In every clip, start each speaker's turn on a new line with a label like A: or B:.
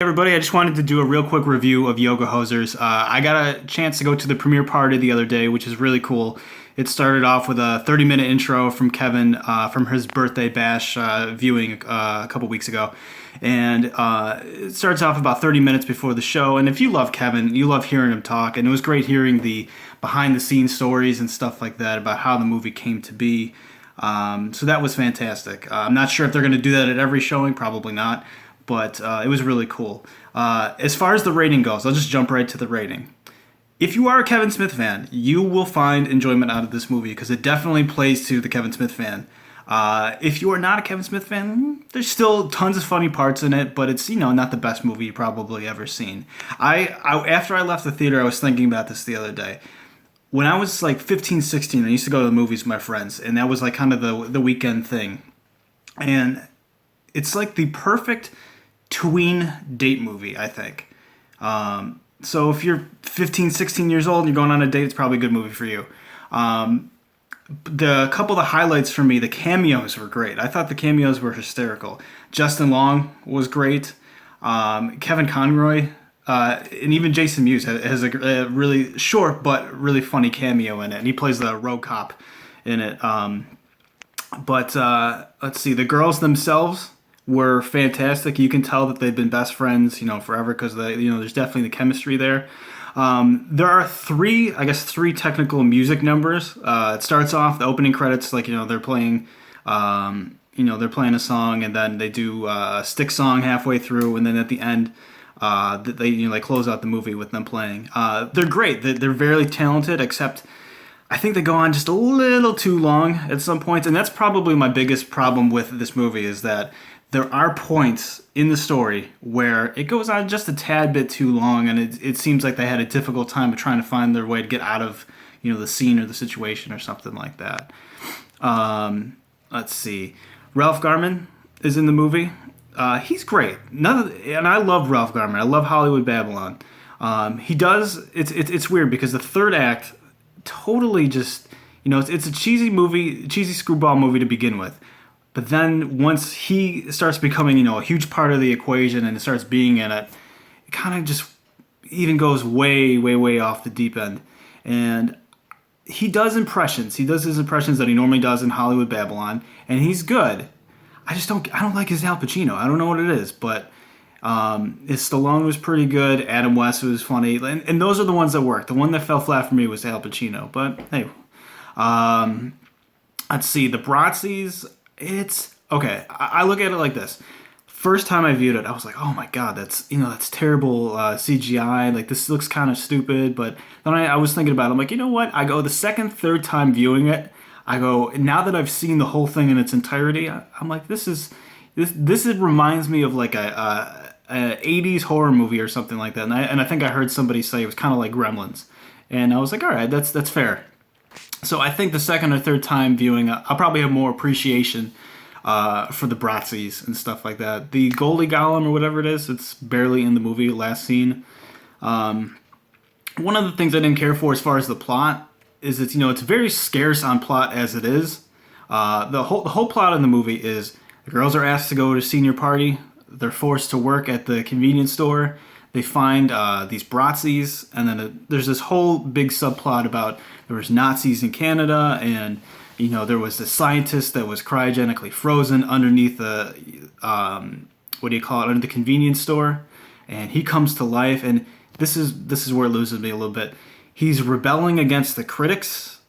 A: Everybody, I just wanted to do a real quick review of Yoga Hosers. I got a chance to go to the premiere party the other day, which is really cool. It started off with a 30-minute intro from Kevin from his birthday bash viewing a couple weeks ago. And it starts off about 30 minutes before the show. And if you love Kevin, you love hearing him talk. And it was great hearing the behind-the-scenes stories and stuff like that about how the movie came to be. So that was fantastic. I'm not sure if they're going to do that at every showing, probably not. But it was really cool. As far as the rating goes, I'll just jump right to the rating. If you are a Kevin Smith fan, you will find enjoyment out of this movie because it definitely plays to the Kevin Smith fan. If you are not a Kevin Smith fan, there's still tons of funny parts in it, but it's not the best movie you probably ever seen. After I left the theater, I was thinking about this the other day. When I was like 15, 16, I used to go to the movies with my friends, and that was like kind of the weekend thing. And it's like the perfect tween date movie, I think. So if you're 15, 16 years old and you're going on a date, it's probably a good movie for you. The couple of the highlights for me, the cameos were great. I thought the cameos were hysterical. Justin Long was great. Kevin Conroy, and even Jason Mewes has a really short but really funny cameo in it, and he plays the road cop in it. But let's see, the girls themselves were fantastic. You can tell that they've been best friends, forever because there's definitely the chemistry there. There are three technical music numbers. It starts off the opening credits like they're playing, they're playing a song, and then they do a stick song halfway through, and then at the end, they close out the movie with them playing. They're great. They're very talented, except I think they go on just a little too long at some points, and that's probably my biggest problem with this movie is that there are points in the story where it goes on just a tad bit too long, and it seems like they had a difficult time of trying to find their way to get out of the scene or the situation or something like that. Let's see. Ralph Garman is in the movie. He's great. And I love Ralph Garman. I love Hollywood Babylon. He does. It's weird because the third act totally just it's a cheesy screwball movie to begin with. But then once he starts becoming, a huge part of the equation and it starts being in it, it kind of just even goes way, way, way off the deep end. And he does impressions. He does his impressions that he normally does in Hollywood Babylon, and he's good. I don't like his Al Pacino. I don't know what it is, but his Stallone was pretty good. Adam West was funny. And those are the ones that worked. The one that fell flat for me was Al Pacino. But hey, let's see. The Bratzies. It's okay. I look at it like this. First time I viewed it, I was like, "Oh my god, that's terrible CGI. Like this looks kind of stupid." But then I was thinking about it. I'm like, you know what? I go the second, third time viewing it. I go now that I've seen the whole thing in its entirety. I'm like, this reminds me of like a 80s horror movie or something like that. And I think I heard somebody say it was kind of like Gremlins, and I was like, all right, that's fair. So I think the second or third time viewing, I'll probably have more appreciation for the Bratzies and stuff like that. The Goldie Golem or whatever it is, it's barely in the movie, last scene. One of the things I didn't care for as far as the plot is it's very scarce on plot as it is. The whole plot in the movie is the girls are asked to go to a senior party. They're forced to work at the convenience store. They find these Bratzies, and then there's this whole big subplot about there was Nazis in Canada, and there was this scientist that was cryogenically frozen underneath the under the convenience store, and he comes to life, and this is where it loses me a little bit. He's rebelling against the critics.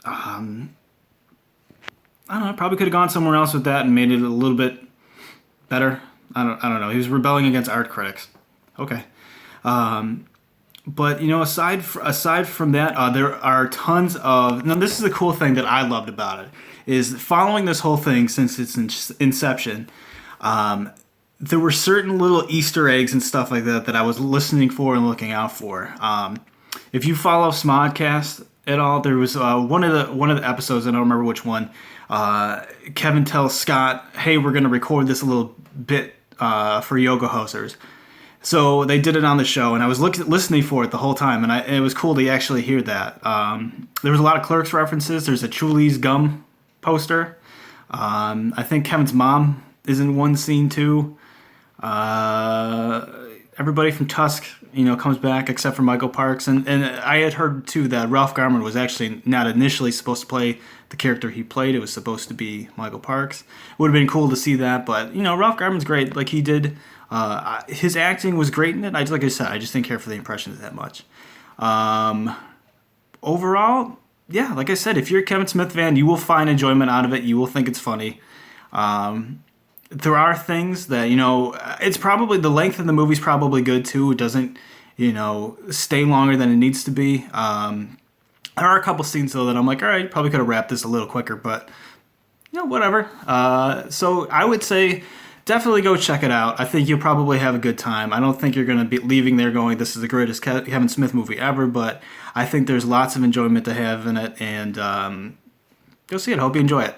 A: I don't know. Probably could have gone somewhere else with that and made it a little bit better. I don't know. He was rebelling against art critics. Okay. But aside from that, there are tons of. Now, this is the cool thing that I loved about it is following this whole thing since its inception. There were certain little Easter eggs and stuff like that that I was listening for and looking out for. If you follow Smodcast at all, there was one of the episodes. I don't remember which one. Kevin tells Scott, "Hey, we're going to record this little bit for Yoga Hosers." So they did it on the show, and I was listening for it the whole time, and it was cool to actually hear that. There was a lot of Clerks references. There's a Chuli's gum poster. I think Kevin's mom is in one scene too. Uh, Everybody from Tusk, comes back except for Michael Parks, and I had heard too that Ralph Garman was actually not initially supposed to play the character he played. It was supposed to be Michael Parks. Would have been cool to see that, but Ralph Garman's great. Like he did, his acting was great in it. Like I said, I just didn't care for the impressions that much. Um, Overall, yeah, like I said, if you're a Kevin Smith fan, you will find enjoyment out of it. You will think it's funny. There are things that it's probably the length of the movie's probably good too. It doesn't stay longer than it needs to be. There are a couple scenes though that I'm like, all right, probably could have wrapped this a little quicker, but whatever. So I would say definitely go check it out. I think you'll probably have a good time. I don't think you're going to be leaving there going, this is the greatest Kevin Smith movie ever, but I think there's lots of enjoyment to have in it, and go see it. Hope you enjoy it.